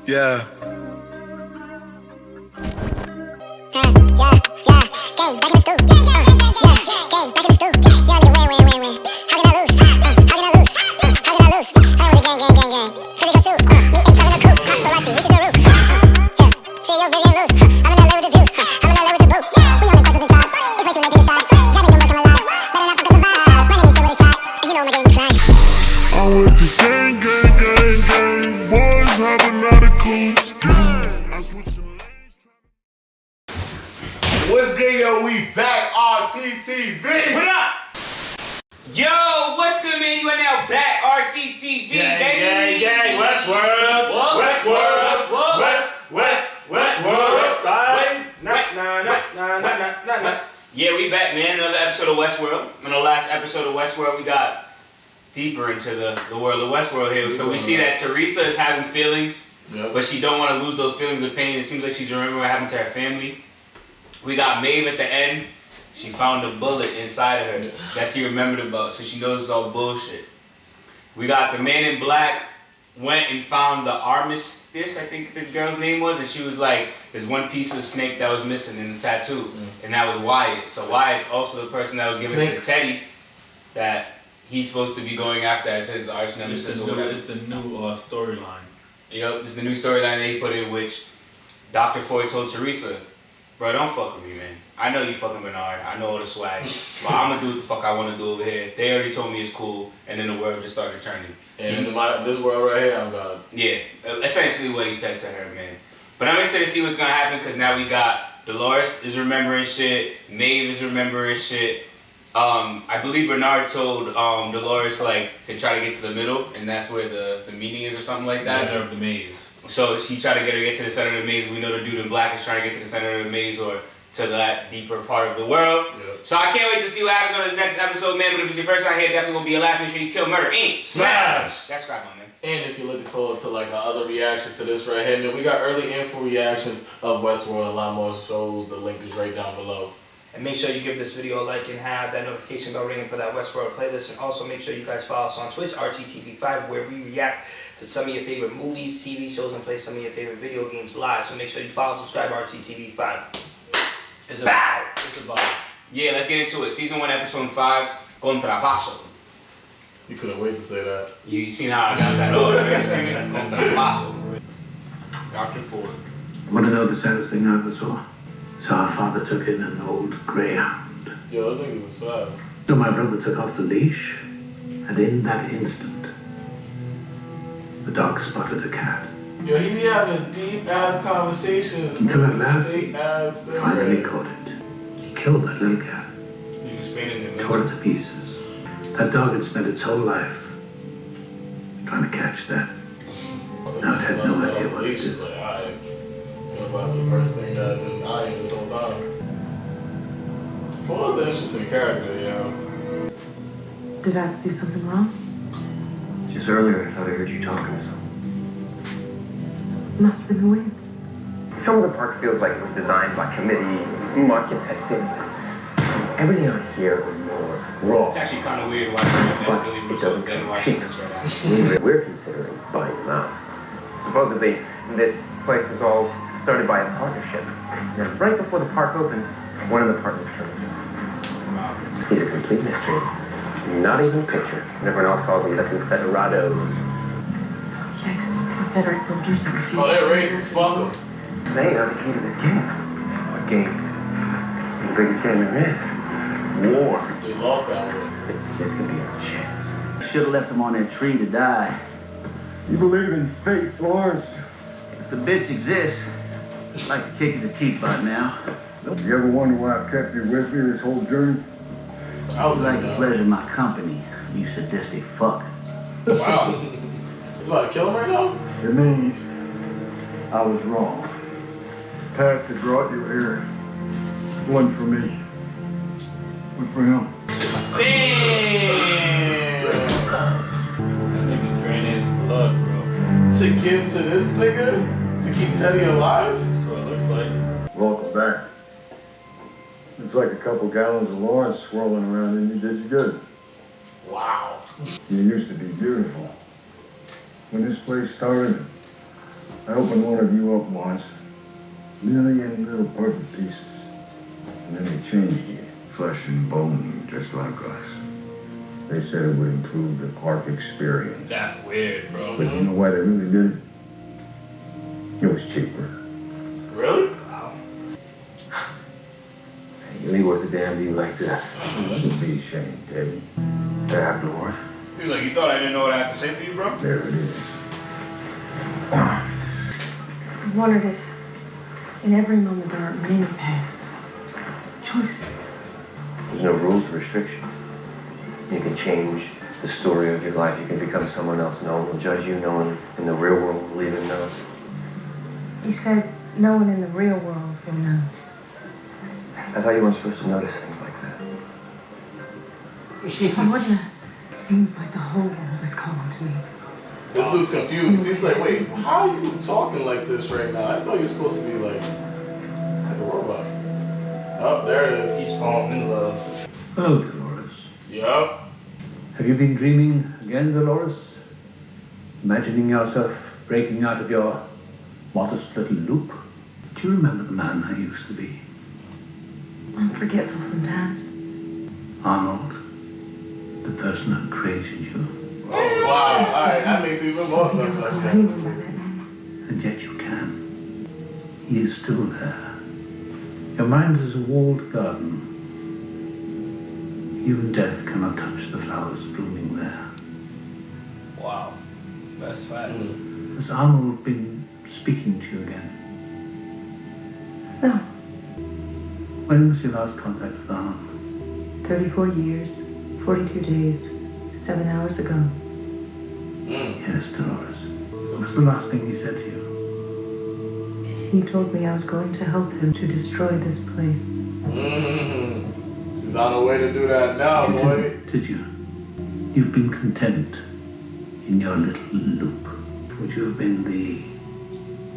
Yeah. Gang, back in the stool. Gang, back in the stool. Yeah, nigga, win. How can I lose? How can I lose? How can I lose? I was a gang. Cause they gon' shoot. Me and Trevor no coop. Cop the Roxy, this is your roof. Yeah, see your vision loose. I'm in LA with the views. I'm in LA with the booth. We only bust in the job. It's way too late to decide. Jamming them both come alive. Better not fuck up the vibe. Running this shit with a stride. And you know my game fly. I'm with the gang. Boys have a lot of coops. What's good, yo? We back, RTTV. What up? Yo, what's good, man? You are now back, RTTV, baby. Gang. Westworld. West side. Nah. Yeah, we back, man. Another episode of Westworld. In the last episode of Westworld, we got deeper into the world of Westworld here. So we see that Teresa is having feelings, but she don't want to lose those feelings of pain. It seems like she's remembering what happened to her family. We got Maeve at the end. She found a bullet inside of her that she remembered about, so she knows it's all bullshit. We got the man in black went and found the armistice, I think the girl's name was, and she was like, there's one piece of the snake that was missing in the tattoo, and that was Wyatt. So Wyatt's also the person that was given to Teddy that he's supposed to be going after as his arch nemesis. It's the new storyline. Yep, it's the new storyline that he put in, which Dr. Floyd told Teresa, bro, don't fuck with me, man. I know you fucking Bernard. I know all the swag. But I'm gonna do what the fuck I want to do over here. They already told me it's cool, and then the world just started turning. And this world right here, I'm gonna... Yeah, essentially what he said to her, man. But I'm excited to see what's gonna happen, because now we got Dolores is remembering shit, Maeve is remembering shit. I believe Bernard told Dolores like to try to get to the middle, and that's where the meeting is or something like that. Center of the maze. So she tried to get her to get to the center of the maze. We know the dude in black is trying to get to the center of the maze or to that deeper part of the world. Yep. So I can't wait to see what happens on this next episode, man. But if it's your first time here, definitely gonna be a laugh. Make sure you kill, murder, smash. That's right, my man. And if you're looking forward to like other reactions to this right here, man, we got early info reactions of Westworld. A lot more shows. The link is right down below. And make sure you give this video a like and have that notification bell ringing for that Westworld playlist. And also make sure you guys follow us on Twitch, RTTV5, where we react to some of your favorite movies, TV shows, and play some of your favorite video games live. So make sure you follow, subscribe, RTTV5. It's about. Yeah, let's get into it. Season 1, Episode 5, Contrapasso. You couldn't wait to say that. You seen how I got that over there? Contrapasso. Dr. Ford. I want to know the saddest thing I ever saw. So our father took in an old greyhound. Yo, that nigga's is fast. So my brother took off the leash, and in that instant, the dog spotted a cat. Yo, he be having deep ass conversations. Until at last, he he finally caught it. He killed that little cat. You can spin it in Tore it to pieces. That dog had spent its whole life trying to catch that. Now it had no idea what it did. Like, alright. It's gonna go after the first thing that I've been eyeing this whole time. Ford's an interesting character, yo. Did I do something wrong? Just earlier, I thought I heard you talking to someone. Must have been the wind. Some of the park feels like it was designed by committee, market tested. Everything out here was more raw. It's actually kind of weird watching But Billy it Russo doesn't than come watching cheap. this right now. We're considering buying them out. Supposedly, this place was all started by a partnership. And right before the park opened, one of the partners killed himself. He's a complete mystery. Not even a picture. And everyone else calls them the Confederados. Ex-Confederate soldiers that refused Oh, they're racist. Fuck them. They are the key to this game. What game? The biggest game there is. War. They lost that one. This could be our chance. Should have left him on that tree to die. You believe in fate, Dolores? If the bitch exists, I'd like to kick in the teeth by now. You ever wonder why I've kept you with me this whole journey? I was I'd like to pleasure my company, you sadistic fuck. Wow. He's about to kill him right now? It means I was wrong. The path that brought you here wasn't for me. But for him. Damn! That nigga's draining his blood, bro. To give to this nigga? To keep Teddy alive? That's what it looks like. Welcome back. It's like a couple gallons of Lawrence swirling around in you did you good. Wow. You used to be beautiful. When this place started, I opened one of you up once. Million little perfect pieces. And then they changed you. Flesh and bone, just like us. They said it would improve the park experience. That's weird, bro. But you know why they really did it? It was cheaper. Really? Wow. You knew was a damn deal like this. Don't be ashamed, Teddy. Yeah, Dolores. He was like, you thought I didn't know what I had to say for you, bro? There it is. I wondered if in every moment there are many paths, choices. There's no rules or restrictions. You can change the story of your life. You can become someone else. No one will judge you. No one in the real world will even know. You said no one in the real world will know. I thought you weren't supposed to notice things like that. I wouldn't. It seems like the whole world is calling to me. This dude's confused. He's like, wait, how are you talking like this right now? I thought you were supposed to be like a robot. Oh, there it is. He's falling in love. Oh, Dolores. Yup. Have you been dreaming again, Dolores? Imagining yourself breaking out of your modest little loop? Do you remember the man I used to be? I'm forgetful sometimes. Arnold, the person who created you. Oh, wow. Alright, that makes even more sense. And yet you can. He is still there. Your mind is a walled garden. Even death cannot touch the flowers blooming there. Wow. That's facts. Has Arnold been speaking to you again? No. When was your last contact with Arnold? 34 years, 42 days, 7 hours ago. Yes, Dolores. What was the last thing he said to you? He told me I was going to help him to destroy this place. She's on her way to do that now, boy. Did you? You've been content in your little loop. Would you have been the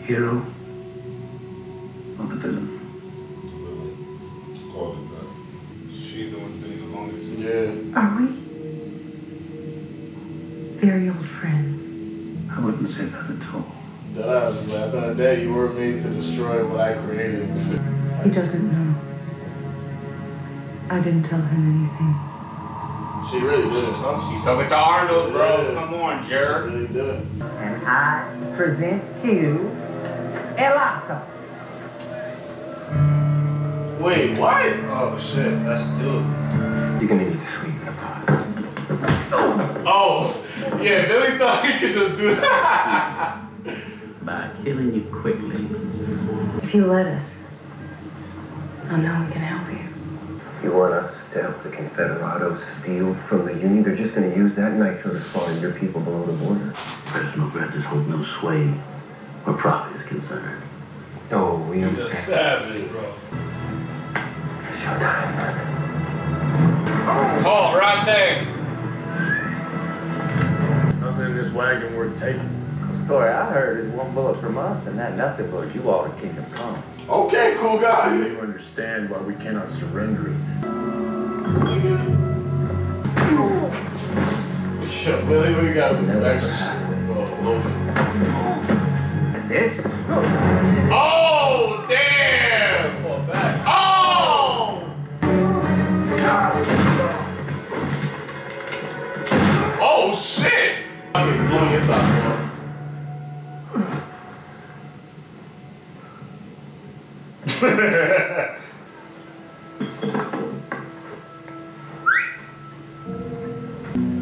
hero or the villain? Called it that. She's the one who's been the longest. Yeah. Are we? Very old friends. I wouldn't say that at all. At the end of the day, you were made to destroy what I created. He doesn't know. I didn't tell him anything. She really didn't. She's talking to Arnold, bro. Yeah. Come on, jerk. She really didn't. And I present you El Lasso. Wait, what? Oh shit, that's dude. You're gonna need to sweep the pot. Oh, yeah, Billy thought he could just do that. By killing you quickly. If you let us, I know we can help you. You want us to help the Confederados steal from the Union? They're just gonna use that nitro to slaughter your people below the border. President McGrath hold no sway where profit is concerned. Oh, we He's a understand. savage, bro. Showtime. Oh, right there. Nothing in this wagon worth taking. The story I heard is one bullet from us and that nothing but you all to Kingdom Come. Okay, cool guy. You understand why we cannot surrender it. Yeah, Billy, we got some extra shit. Well, Logan. This? Oh, damn! For a back. Oh! Oh, shit! I'm getting blown your top, bro.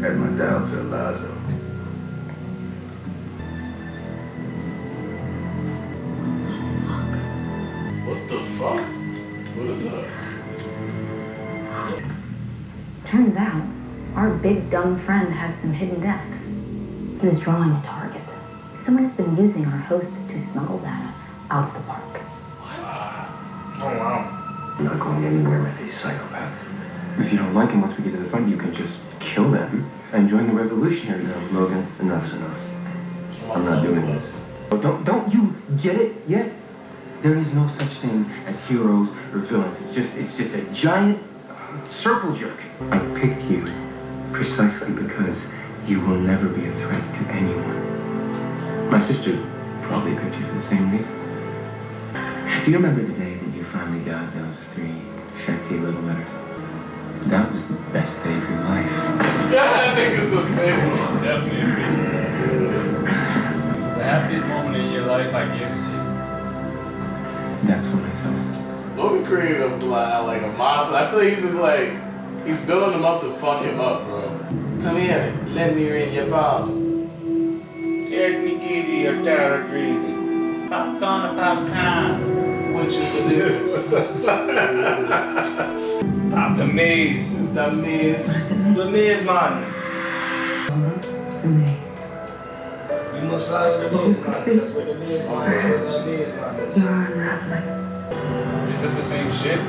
Had my doubts at Lazo. What the fuck? What is that? Turns out, our big dumb friend had some hidden depths. He was drawing a target. Someone has been using our host to smuggle data out of the park. Oh wow. I'm not going anywhere with these psychopaths. If you don't like them once we get to the front, you can just kill them and join the revolutionaries. No, Logan, enough's enough. I'm not doing this. Don't you get it yet? There is no such thing as heroes or villains. It's just a giant circle jerk. I picked you precisely because you will never be a threat to anyone. My sister Probably picked you for the same reason. Do you remember the day that you finally got those 3 fancy little letters? That was the best day of your life. That nigga's a bitch. Definitely a bitch. The happiest moment in your life, I give it to you. That's what I thought. Logan created like a monster. I feel like he's just like, he's building him up to fuck him up, bro. Come here, let me ring your palm. Let me give you a tarot reading. Popcorn or popcorn? Which is the difference? The maze. The maze. The maze, man. The maze. You must follow the maze, man. That's where the maze, man. That's where the maze, man is. You are unraveling. Is that the same shit?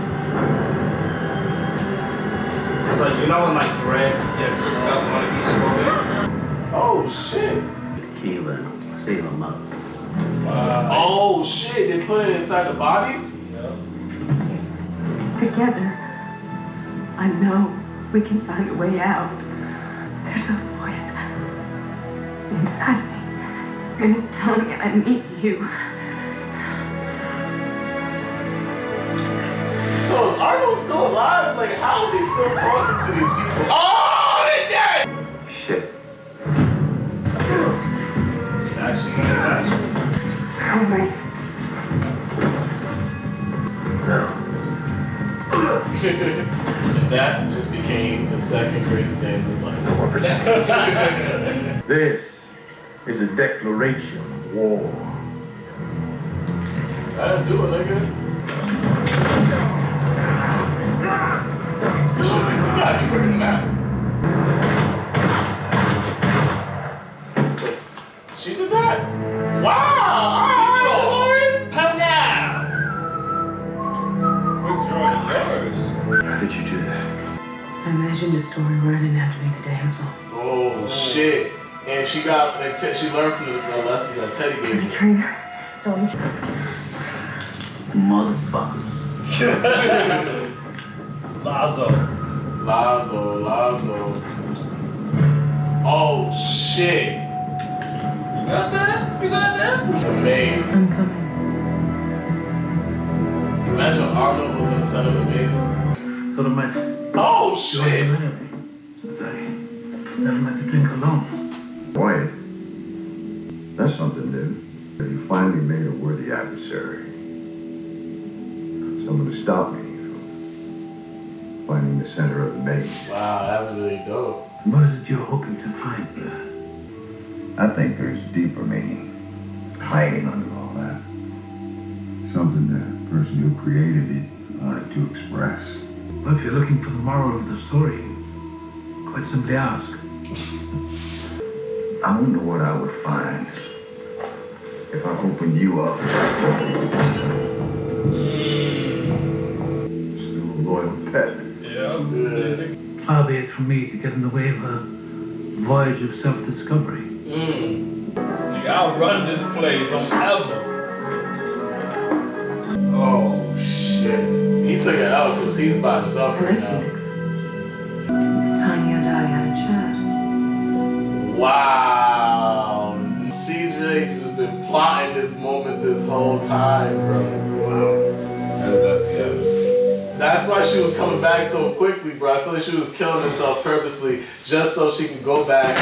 It's like, you know when like bread gets stuck on a piece of wood? Oh shit. Tequila, seal them up. Oh shit, they put it inside the bodies? Together, I know we can find a way out. There's a voice inside me, and it's telling me I need you. So is Arnold still alive? Like, how is he still talking to these people? Oh, they're dead! Shit. It's actually in his ass. Oh my. And that just became the second greatest day of his life. This is a declaration of war. I didn't do it, nigga. You gotta be quicker than that. She did that? Wow! Alright, Dolores! How now? Quick draw Dolores. How did you do that? I imagined a story where I didn't have to be the damsel. Oh, shit. And she got, like, she learned from the lessons that Teddy gave her. Trainer, so I'm Motherfuckers. Lazo. Oh, shit. You got that? You got that? Amazing. I'm coming. Imagine Arnold was in the center of the maze. Sort of my Oh, shit. As I never like to drink alone. Wyatt, that's something new. You finally made a worthy adversary. Someone to stop me from finding the center of the maze. Wow, that's really dope. What is it you're hoping to find there? I think there's deeper meaning hiding under all that. Something the person who created it wanted to express. Well, if you're looking for the moral of the story, quite simply ask. I wonder what I would find if I opened you up. Still a loyal pet. Yeah. Far be it from me to get in the way of a voyage of self-discovery. Nigga, I'll run this place forever. Oh, shit. He took it out because he's by himself right now. It's time you and I had a chat. Wow. She's really just been plotting this moment this whole time, bro. Wow. That's why she was coming back so quickly, bro. I feel like she was killing herself purposely just so she can go back,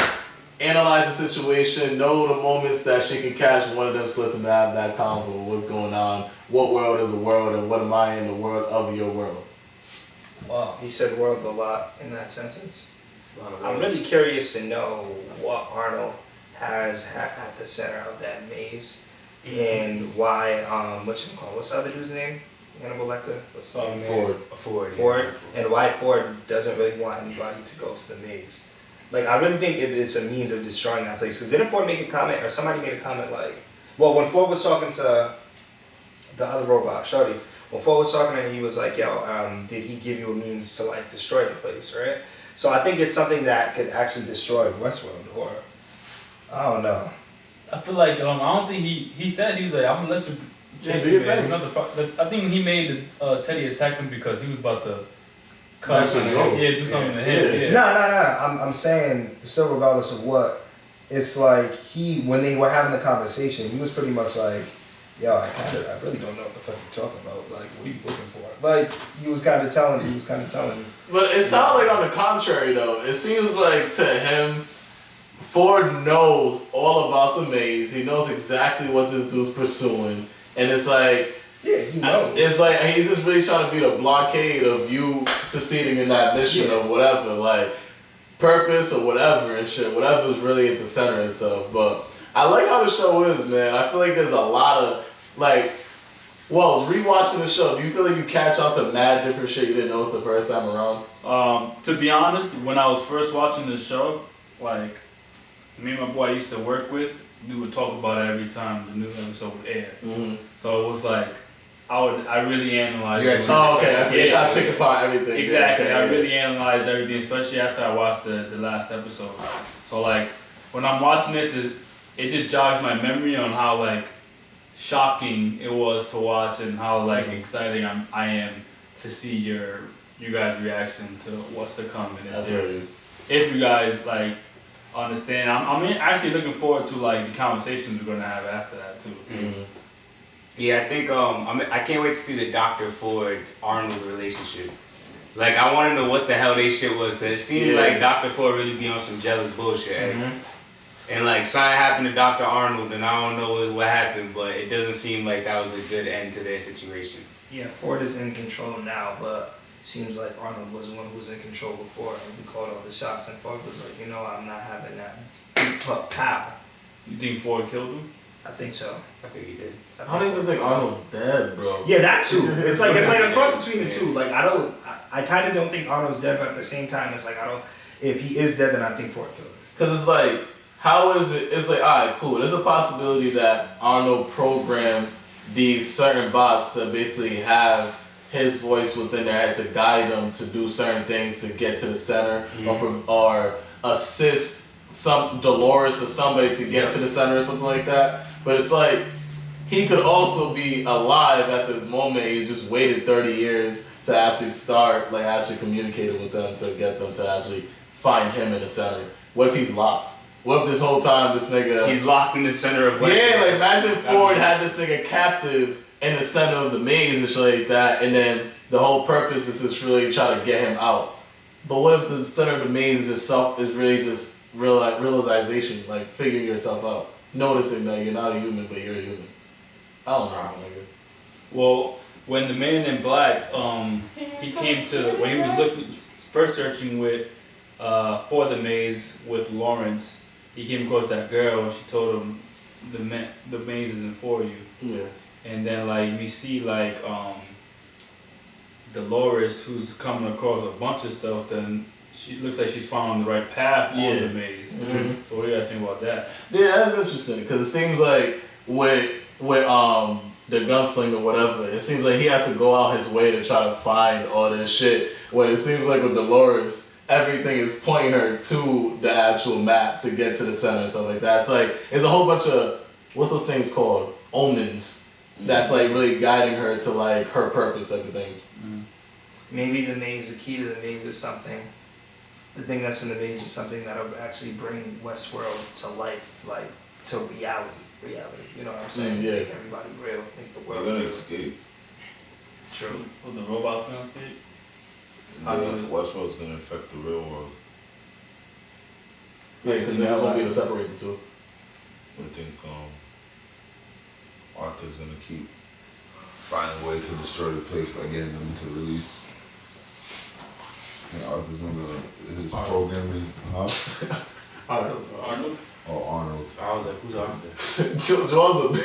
analyze the situation, know the moments that she can catch one of them slipping to have that convo. What's going on? What world is a world, and what am I in the world of your world? Wow, he said world a lot in that sentence. I'm really curious to know what Arnold has at the center of that maze, and why, what's the other dude's name? Hannibal Lecter? What's his name? Ford. And why Ford doesn't really want anybody to go to the maze. Like, I really think it's a means of destroying that place. Because didn't Ford make a comment, or somebody made a comment like, well, when Ford was talking to the other robot, Shorty, when Ford was talking to him, he was like, yo, did he give you a means to, like, destroy the place, right? So I think it's something that could actually destroy Westworld, or, I don't know. I feel like, I don't think he said, he was like, I'm gonna let you chase him, man. I think he made Teddy attack him because he was about to cut him. Yeah, do something to him. Yeah. No. I'm saying, still regardless of what, it's like when they were having the conversation, he was pretty much like, yo, I really don't know what the fuck you're talking about. Like, what are you looking for? Like, he was kind of telling. But it sounded like on the contrary, though. It seems like to him, Ford knows all about the maze. He knows exactly what this dude's pursuing. And it's like, yeah, he knows. It's like he's just really trying to beat a blockade of you succeeding in that mission or whatever, like purpose or whatever and shit. Whatever's really at the center and stuff. But I like how the show is, man. I feel like there's a lot of like. Well, rewatching the show, do you feel like you catch on to mad different shit you didn't notice the first time around? To be honest, when I was first watching the show, like me and my boy I used to work with, we would talk about it every time the new episode would air. Mm-hmm. So it was like I really analyzed. Okay, I pick apart everything. Exactly, I really analyzed everything, especially after I watched the last episode. So like when I'm watching this, it just jogs my memory on how like shocking it was to watch and how like exciting I am to see you guys' reaction to what's to come in this series. If you guys like understand, I'm actually looking forward to like the conversations we're gonna have after that too. Mm-hmm. Yeah, I think I can't wait to see the Dr. Ford Arnold relationship. Like I want to know what the hell they shit was, because it seemed like Dr. Ford really be on some jealous bullshit. And like something happened to Dr. Arnold, and I don't know what happened, but it doesn't seem like that was a good end to their situation. Yeah, Ford is in control now, but seems like Arnold was the one who was in control before, and he called all the shots, and Ford was like, I'm not having that pow. You think Ford killed him? I think so. I think he did. I don't even think Arnold's dead, bro. Yeah, that too. It's like a cross between the two. Like I kind of don't think Arnold's dead, but at the same time, it's like if he is dead, then I think Ford killed him. Because it's like, how is it? It's like, all right, cool. There's a possibility that Arnold programmed these certain bots to basically have his voice within their head to guide them to do certain things to get to the center or assist some Dolores or somebody to get to the center or something like that. But it's like, he could also be alive at this moment. He just waited 30 years to actually start, like actually communicating with them to get them to actually find him in the center. What if he's locked? What if this whole time this nigga... He's locked in the center of Westworld. Yeah, like imagine Ford had this nigga captive in the center of the maze and shit like that, and then the whole purpose is just really try to get him out. But what if the center of the maze is really just realization, like figuring yourself out, noticing that you're not a human, but you're a human. I don't know, nigga. Well, when the man in black, he came to when he was first searching with for the maze with Lawrence, he came across that girl and she told him the maze isn't for you. Yeah. And then like we see like Dolores, who's coming across a bunch of stuff, then she looks like she's following the right path on the maze. Mm-hmm. So what do you guys think about that? Yeah, that's interesting because it seems like with the gunslinger or whatever, it seems like he has to go out his way to try to find all this shit. When it seems like with Dolores, everything is pointing her to the actual map to get to the center and stuff like that. It's like it's a whole bunch of what's those things called? Omens. That's like really guiding her to like her purpose, everything. Maybe the maze, the key to the maze is something. The thing that's in the maze is something that'll actually bring Westworld to life, like to reality. You know what I'm saying? Yeah. Make everybody real. Make the world. They're gonna real. escape. True. The robots gonna escape? Westworld's gonna affect the real world. Yeah, because they won't be able to separate the two. I think Arthur's gonna keep finding a way to destroy the place by getting them to release. And Arthur's gonna his program is Arnold. Oh, Arnold. I was like, who's Arthur? Joseph.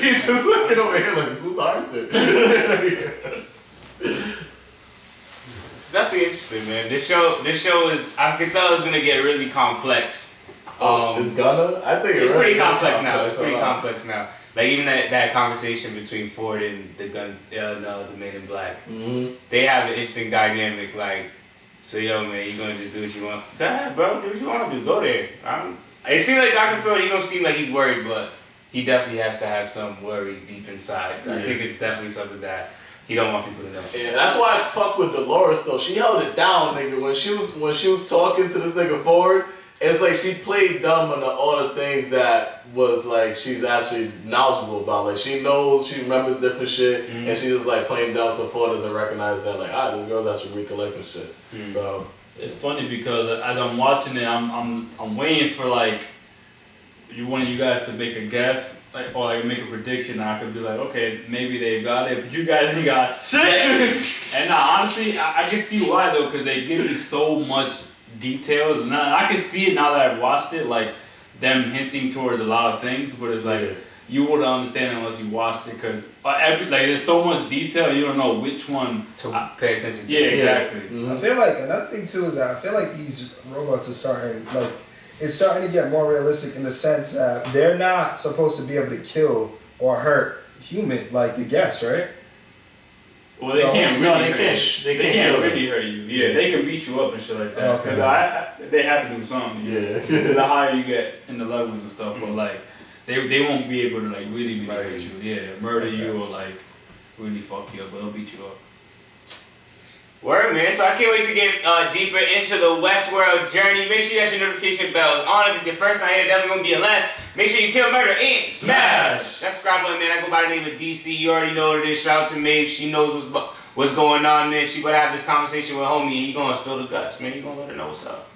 He's just looking over here like, who's Arthur? It's definitely interesting, man. This show is, I can tell it's gonna get really complex. It's gonna? I think it's really pretty complex now. It's a pretty lot. complex now. Like even that conversation between Ford and the man in black. Mm-hmm. They have an interesting dynamic. Like, so yo man, you gonna just do what you want? Go ahead, bro. Do what you want to do. Go there. It seems like Dr. Phil. He don't seem like he's worried, but he definitely has to have some worry deep inside. I think it's definitely something that he don't want people to know. Yeah, that's why I fuck with Dolores though. She held it down, nigga. When she was talking to this nigga Ford, it's like she played dumb on all the things that was like she's actually knowledgeable about. Like she knows, she remembers different shit, and she just like playing dumb so far doesn't recognize that like this girl's actually recollecting shit. So it's funny because as I'm watching it, I'm waiting for like one of you guys to make a guess. Like, or like make a prediction, and I could be like, okay, maybe they got it, but you guys ain't got shit. And honestly, I can see why though, because they give you so much details, and I can see it now that I've watched it, like them hinting towards a lot of things, but it's like you wouldn't understand unless you watched it, because like there's so much detail, you don't know which one to pay attention to. Yeah, exactly. I feel like another thing too is that I feel like these robots are starting like. It's starting to get more realistic in the sense that they're not supposed to be able to kill or hurt human like the guests, right? Well, they can't really hurt you. Yeah, they can beat you up and shit like that. Because they have to do something. Yeah. The higher you get in the levels and stuff, but like they won't be able to like really hurt you. Yeah, murder you or like really fuck you up, but they'll beat you up. Word, man. So I can't wait to get deeper into the Westworld journey. Make sure you got your notification bells on. If it's your first time here, definitely won't be your last. Make sure you kill, murder, and smash. That subscribe button, man. I go by the name of DC. You already know what it is. Shout out to Maeve. She knows what's going on, man. She gonna have this conversation with homie, and he gonna spill the guts, man. You gonna let her know what's up.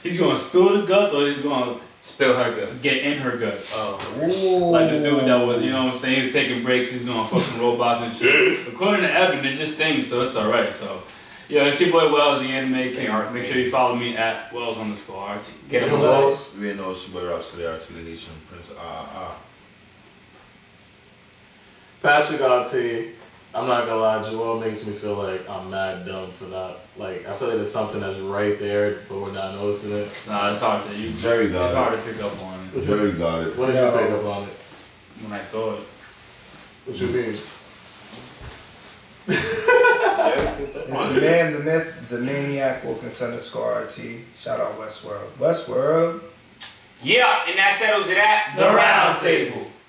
He's gonna spill the guts, or he's gonna spill her guts. Get in her guts. Oh. Ooh. Like the dude that was, you know what I'm saying, he was taking breaks, he's doing fucking robots and shit. According to Evan, they're just things, so it's alright. So, yeah, it's your boy Wells, the anime king. Make sure you follow me at Wells_RT. Get him, Wells. We know it's your boy Robcityrt, the Haitian Prince. Patricrt, I'm not gonna lie, Joel makes me feel like I'm mad dumb for that. Like, I feel like there's something that's right there, but we're not noticing it. Nah, it's hard to. Jerry got it's it. hard to pick up on it. Jerry got it. When did you pick up on it? When I saw it. What you mean? It's the man, the myth, the maniac, Wilkins_RT. Shout out Westworld. Westworld. Yeah, and that settles it at the round table.